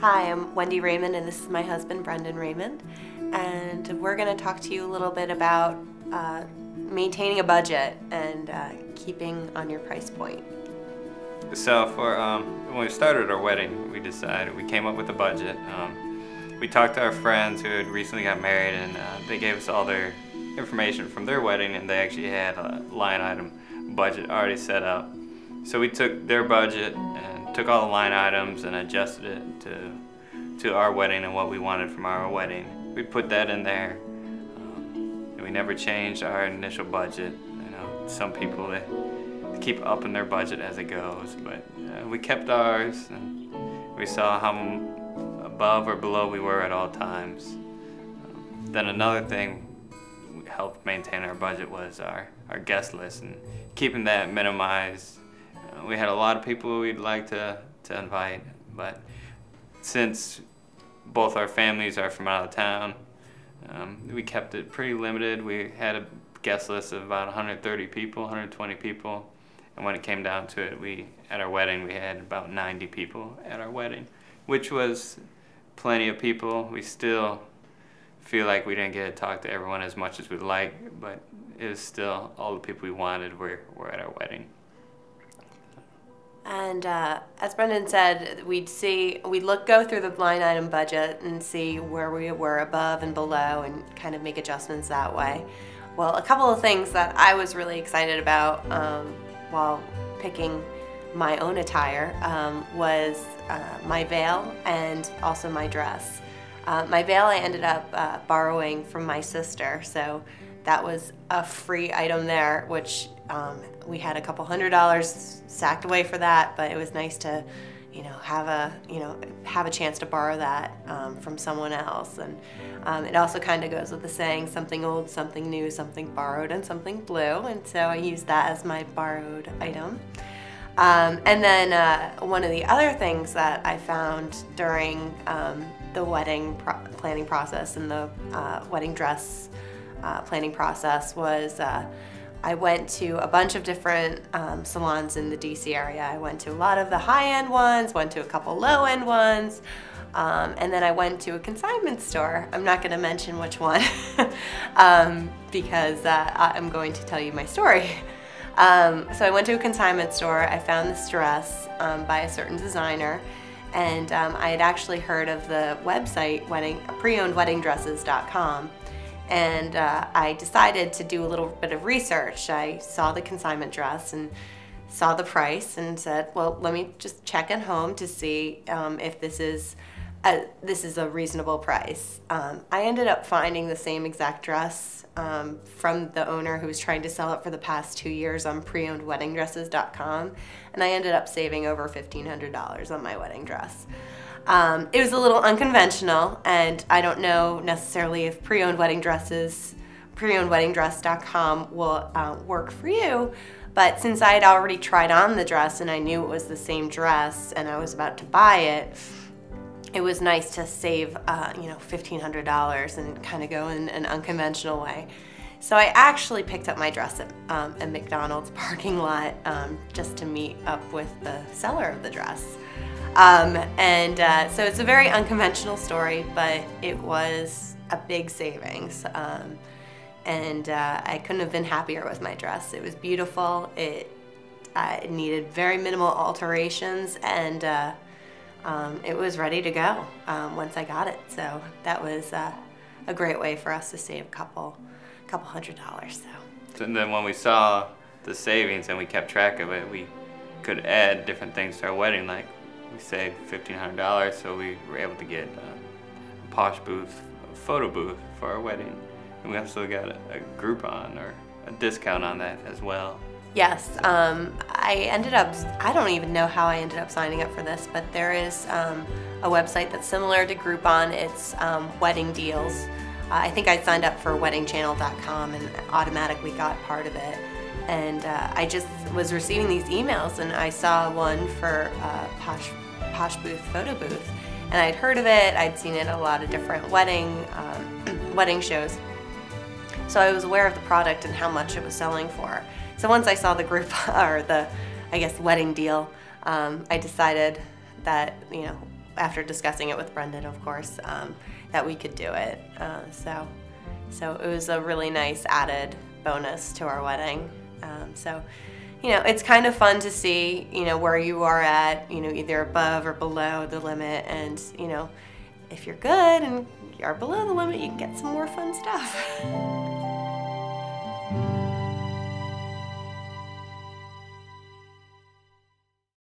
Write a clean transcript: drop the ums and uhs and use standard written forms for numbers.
Hi, I'm Wendy Raymond, and this is my husband, Brendan Raymond, and we're going to talk to you a little bit about maintaining a budget and keeping on your price point. So when we started our wedding, we came up with a budget. We talked to our friends who had recently got married, and they gave us all their information from their wedding, and they actually had a line item budget already set up. So we took their budget and took all the line items and adjusted it to our wedding and what we wanted from our wedding. We put that in there. And we never changed our initial budget. You know, some people they keep upping their budget as it goes, but we kept ours, and we saw how above or below we were at all times. Then another thing that helped maintain our budget was our guest list and keeping that minimized. We had a lot of people we'd like to invite, but since both our families are from out of town, we kept it pretty limited. We had a guest list of about 130 people, 120 people, and when it came down to it, at our wedding we had about 90 people at our wedding, which was plenty of people. We still feel like we didn't get to talk to everyone as much as we'd like, but it was still all the people we wanted were at our wedding. And as Brendan said, we'd go through the line item budget and see where we were above and below and kind of make adjustments that way. Well, a couple of things that I was really excited about while picking my own attire was my veil and also my dress. My veil I ended up borrowing from my sister, so that was a free item there, which we had a couple $100 sacked away for that, but it was nice to, have a chance to borrow that from someone else. And it also kind of goes with the saying, something old, something new, something borrowed, and something blue. And so I used that as my borrowed item. And then one of the other things that I found during the wedding planning process and the wedding dress planning process was I went to a bunch of different salons in the DC area. I went to a lot of the high-end ones, went to a couple low-end ones, and then I went to a consignment store. I'm not going to mention which one because I'm going to tell you my story. So I went to a consignment store. I found this dress by a certain designer, and I had actually heard of the website preownedweddingdresses.com. And I decided to do a little bit of research. I saw the consignment dress and saw the price and said, well, let me just check at home to see if this is a reasonable price. I ended up finding the same exact dress from the owner who was trying to sell it for the past 2 years on preownedweddingdresses.com, and I ended up saving over $1,500 on my wedding dress. It was a little unconventional, and I don't know necessarily if preownedweddingdress.com will work for you, but since I had already tried on the dress and I knew it was the same dress and I was about to buy it, it was nice to save $1,500 and kind of go in an unconventional way. So I actually picked up my dress at a McDonald's parking lot just to meet up with the seller of the dress. So it's a very unconventional story, but it was a big savings. I couldn't have been happier with my dress. It was beautiful. It needed very minimal alterations, and it was ready to go once I got it. So that was a great way for us to save a couple $100. And then when we saw the savings and we kept track of it, we could add different things to our wedding, like we saved $1,500, so we were able to get a Posh Booth, a photo booth for our wedding. And we also got a Groupon or a discount on that as well. Yes, I don't even know how I ended up signing up for this, but there is a website that's similar to Groupon. It's Wedding Deals. I think I signed up for weddingchannel.com and automatically got part of it. And I just was receiving these emails, and I saw one for Posh Booth photo booth, and I'd heard of it. I'd seen it at a lot of different wedding shows, so I was aware of the product and how much it was selling for. So once I saw the wedding deal, I decided that after discussing it with Brendan, of course, that we could do it. So it was a really nice added bonus to our wedding. So, it's kind of fun to see, where you are at, either above or below the limit. And, if you're good and you're below the limit, you can get some more fun stuff.